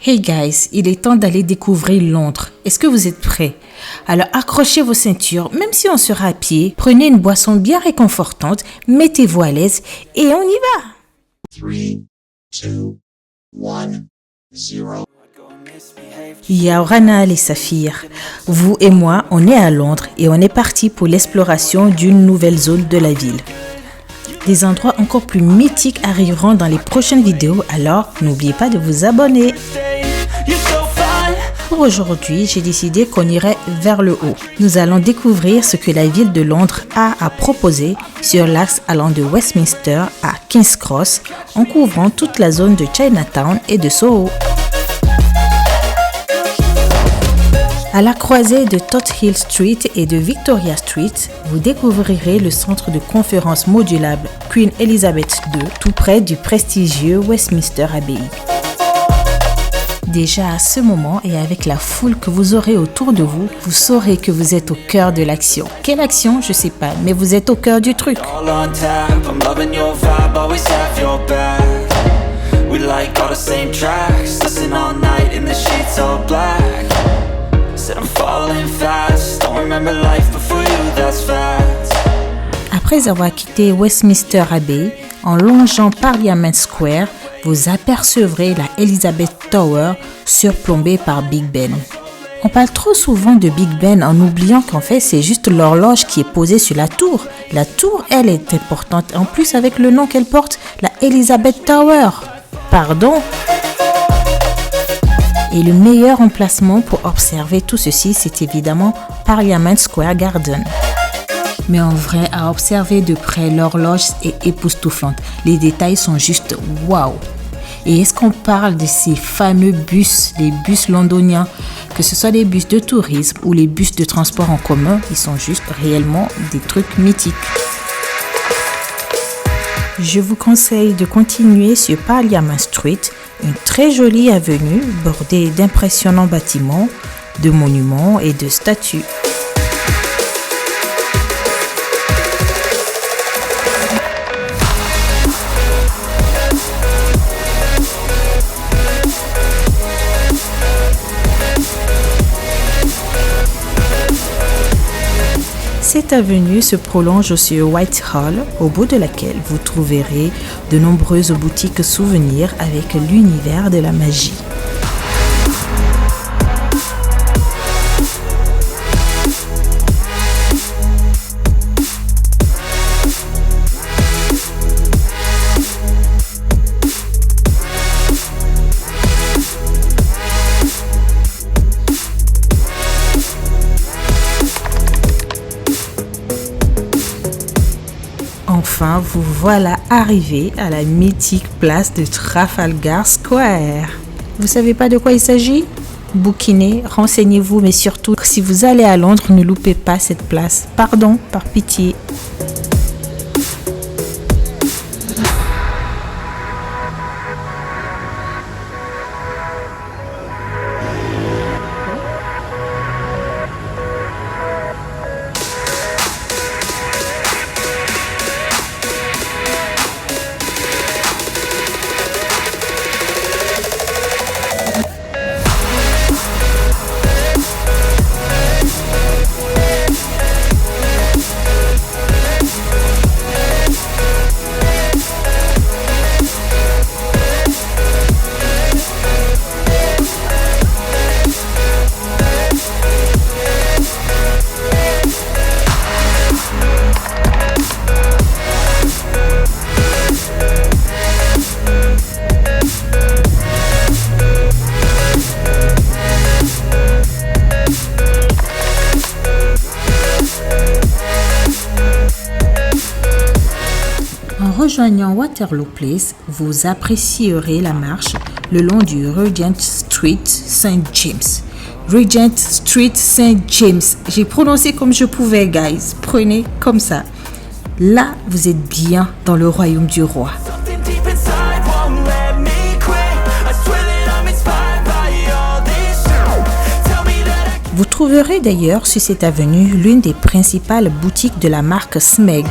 Hey guys, il est temps d'aller découvrir Londres. Est-ce que vous êtes prêts? Alors accrochez vos ceintures, même si on sera à pied, prenez une boisson bien réconfortante, mettez-vous à l'aise et on y va. 3, 2, 1, 0. Yaorana et Saphir, vous et moi, on est à Londres et on est parti pour l'exploration d'une nouvelle zone de la ville. Des endroits encore plus mythiques arriveront dans les prochaines vidéos, alors n'oubliez pas de vous abonner. Pour aujourd'hui, j'ai décidé qu'on irait vers le haut. Nous allons découvrir ce que la ville de Londres a à proposer sur l'axe allant de Westminster à King's Cross, en couvrant toute la zone de Chinatown et de Soho. À la croisée de Tothill Street et de Victoria Street, vous découvrirez le centre de conférence modulable Queen Elizabeth II, tout près du prestigieux Westminster Abbey. Déjà à ce moment et avec la foule que vous aurez autour de vous, vous saurez que vous êtes au cœur de l'action. Quelle action? Je sais pas, mais vous êtes au cœur du truc. Après avoir quitté Westminster Abbey, en longeant Parliament Square, vous apercevrez la Elizabeth Tower surplombée par Big Ben. On parle trop souvent de Big Ben en oubliant qu'en fait c'est juste l'horloge qui est posée sur la tour. La tour, elle, est importante, en plus avec le nom qu'elle porte, la Elizabeth Tower. Pardon? Et le meilleur emplacement pour observer tout ceci, c'est évidemment Parliament Square Garden. Mais en vrai, à observer de près, l'horloge est époustouflante. Les détails sont juste waouh. Et est-ce qu'on parle de ces fameux bus, les bus londoniens, que ce soit les bus de tourisme ou les bus de transport en commun, ils sont juste réellement des trucs mythiques. Je vous conseille de continuer sur Parliament Street, une très jolie avenue bordée d'impressionnants bâtiments, de monuments et de statues. Cette avenue se prolonge sur Whitehall, au bout de laquelle vous trouverez de nombreuses boutiques souvenirs avec l'univers de la magie. Enfin, vous voilà arrivé à la mythique place de Trafalgar Square. Vous savez pas de quoi il s'agit? Bouquinez, renseignez-vous, mais surtout, si vous allez à Londres, ne loupez pas cette place. Pardon, par pitié. En rejoignant Waterloo Place, vous apprécierez la marche le long du Regent Street St. James. Regent Street St. James. J'ai prononcé comme je pouvais, guys. Prenez comme ça. Là, vous êtes bien dans le royaume du roi. Vous trouverez d'ailleurs sur cette avenue l'une des principales boutiques de la marque Smeg.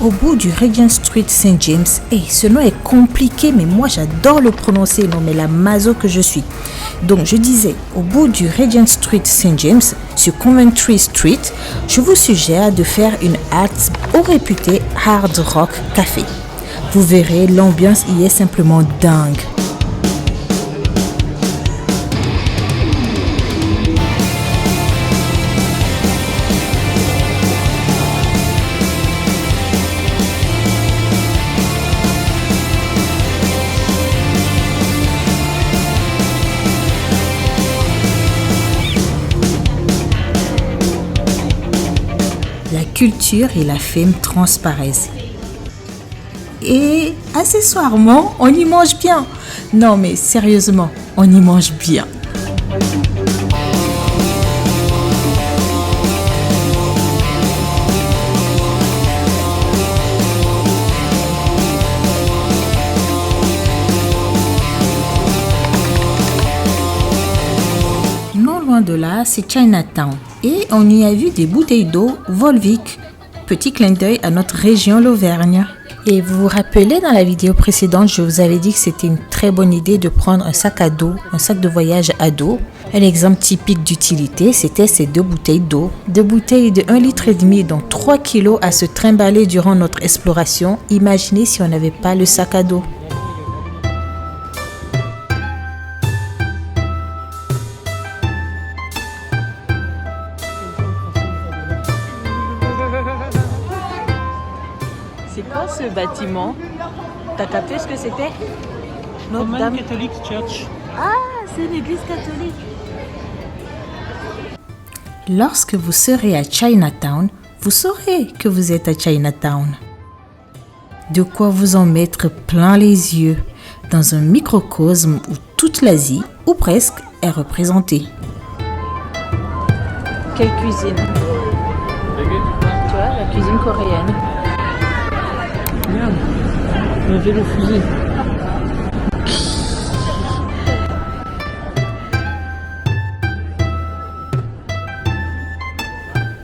au bout du Regent Street St. James. Ce nom est compliqué, mais moi j'adore le prononcer. Non, mais la maso que je suis. Donc je disais, au bout du Regent Street St. James, sur Coventry Street, je vous suggère de faire une halte au réputé Hard Rock Café. Vous verrez, l'ambiance y est simplement dingue. La culture et la fame transparaissent. Et accessoirement, on y mange bien. Non mais sérieusement, on y mange bien. Non loin de là, c'est Chinatown. Et on y a vu des bouteilles d'eau Volvic. Petit clin d'œil à notre région l'Auvergne. Et vous vous rappelez, dans la vidéo précédente, je vous avais dit que c'était une très bonne idée de prendre un sac à dos, un sac de voyage à dos. Un exemple typique d'utilité, c'était ces 2 bouteilles d'eau. 2 bouteilles de 1,5 litre, donc 3 kilos à se trimballer durant notre exploration. Imaginez si on n'avait pas le sac à dos. C'est quoi ce bâtiment? T'as capté ce que c'était? Roman Catholic Church. Ah, c'est une église catholique. Lorsque vous serez à Chinatown, vous saurez que vous êtes à Chinatown. De quoi vous en mettre plein les yeux dans un microcosme où toute l'Asie, ou presque, est représentée. Quelle cuisine? Tu vois, la cuisine coréenne. Merde, un vélo fusée.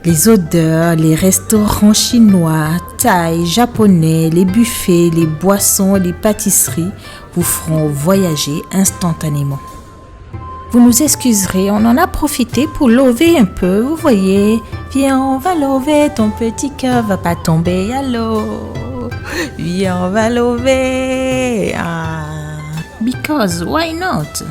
Les odeurs, les restaurants chinois, thaï, japonais, les buffets, les boissons, les pâtisseries vous feront voyager instantanément. Vous nous excuserez, on en a profité pour lover un peu, vous voyez. Viens, on va lover, ton petit cœur va pas tomber à l'eau. Viens, on va lover. Because why not?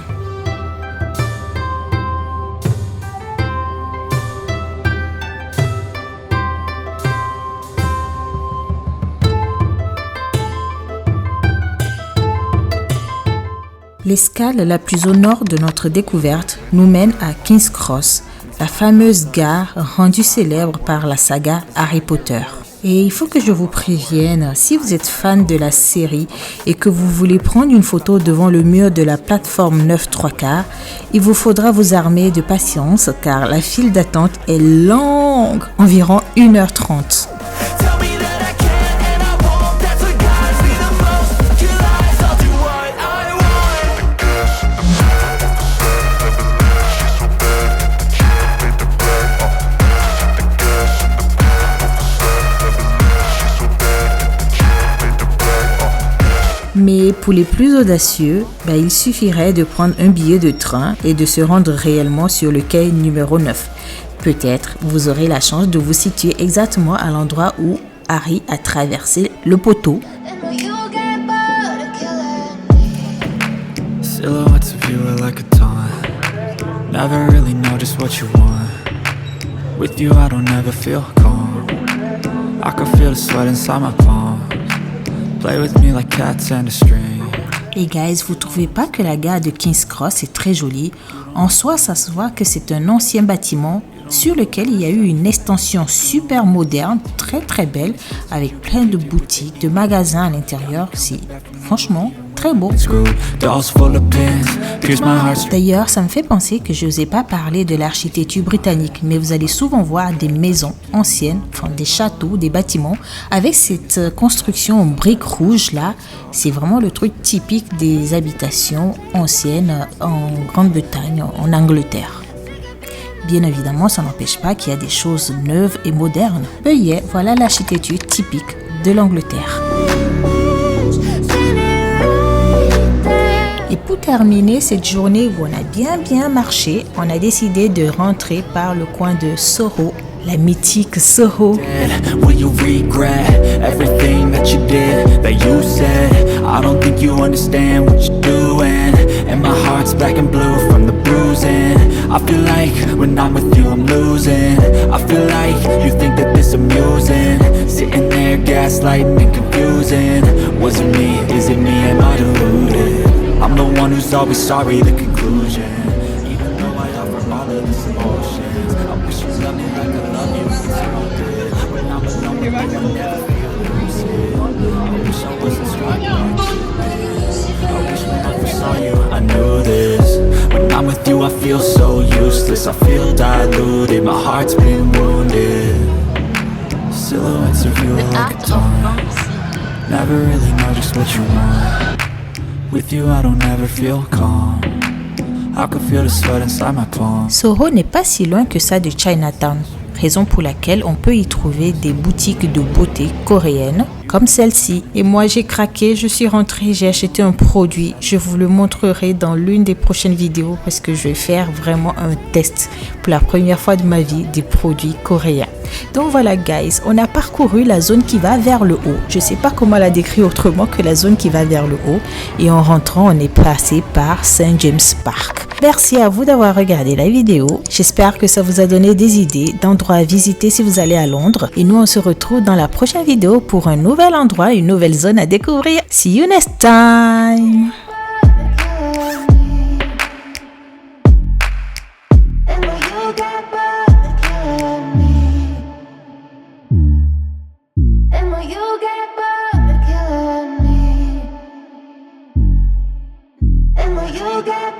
L'escale la plus au nord de notre découverte nous mène à King's Cross, la fameuse gare rendue célèbre par la saga Harry Potter. Et il faut que je vous prévienne, si vous êtes fan de la série et que vous voulez prendre une photo devant le mur de la plateforme 9/3/4, il vous faudra vous armer de patience car la file d'attente est longue, environ 1h30. Mais pour les plus audacieux, il suffirait de prendre un billet de train et de se rendre réellement sur le quai numéro 9. Peut-être vous aurez la chance de vous situer exactement à l'endroit où Harry a traversé le poteau. Silhouettes of you are like a taunt. Never really know just what you want. With you I don't ever feel calm. I can feel the sweat inside my palms. Play with me like cats and a string. Et guys, vous trouvez pas que la gare de King's Cross est très jolie? En soi, ça se voit que c'est un ancien bâtiment sur lequel il y a eu une extension super moderne, très très belle, avec plein de boutiques, de magasins à l'intérieur. C'est franchement très beau. D'ailleurs, ça me fait penser que je vous ai pas parlé de l'architecture britannique, mais vous allez souvent voir des maisons anciennes, enfin des châteaux, des bâtiments, avec cette construction en briques rouges là. C'est vraiment le truc typique des habitations anciennes en Grande-Bretagne, en Angleterre. Bien évidemment, ça n'empêche pas qu'il y a des choses neuves et modernes. Voilà l'architecture typique de l'Angleterre. Et pour terminer cette journée où on a bien marché, on a décidé de rentrer par le coin de Soho, la mythique Soho. Will you regret everything that you did, that you said? I don't think you understand what you're doing, and my heart's black and blue from the bruising. I feel like when I'm with you I'm losing. I feel like you think that this amusing, sitting there gaslighting and confusing. Was it me? Is it me? Am I deluded? I'm the one who's always sorry, the conclusion. Even though I offer all of this emotions, I wish you loved me like I love you. It's all good. When I'm alone with you, I never feel lucid. I wish I wasn't strong like you. I wish when I first saw you, I knew this. When I'm with you, I feel so useless. I feel diluted, my heart's been wounded. Silhouettes of you are like a taunt. Never really know just what you want. With you, I don't ever feel calm. I can feel the sweat inside my palms. Soho n'est pas si loin que ça de Chinatown, raison pour laquelle on peut y trouver des boutiques de beauté coréennes comme celle-ci. Et moi j'ai craqué, je suis rentrée, j'ai acheté un produit. Je vous le montrerai dans l'une des prochaines vidéos parce que je vais faire vraiment un test pour la première fois de ma vie des produits coréens. Donc voilà guys, on a parcouru la zone qui va vers le haut. Je sais pas comment la décrire autrement que la zone qui va vers le haut. Et en rentrant, on est passé par St. James Park. Merci à vous d'avoir regardé la vidéo. J'espère que ça vous a donné des idées d'endroits à visiter si vous allez à Londres. Et nous, on se retrouve dans la prochaine vidéo pour un nouvel endroit, une nouvelle zone à découvrir. See you next time! You get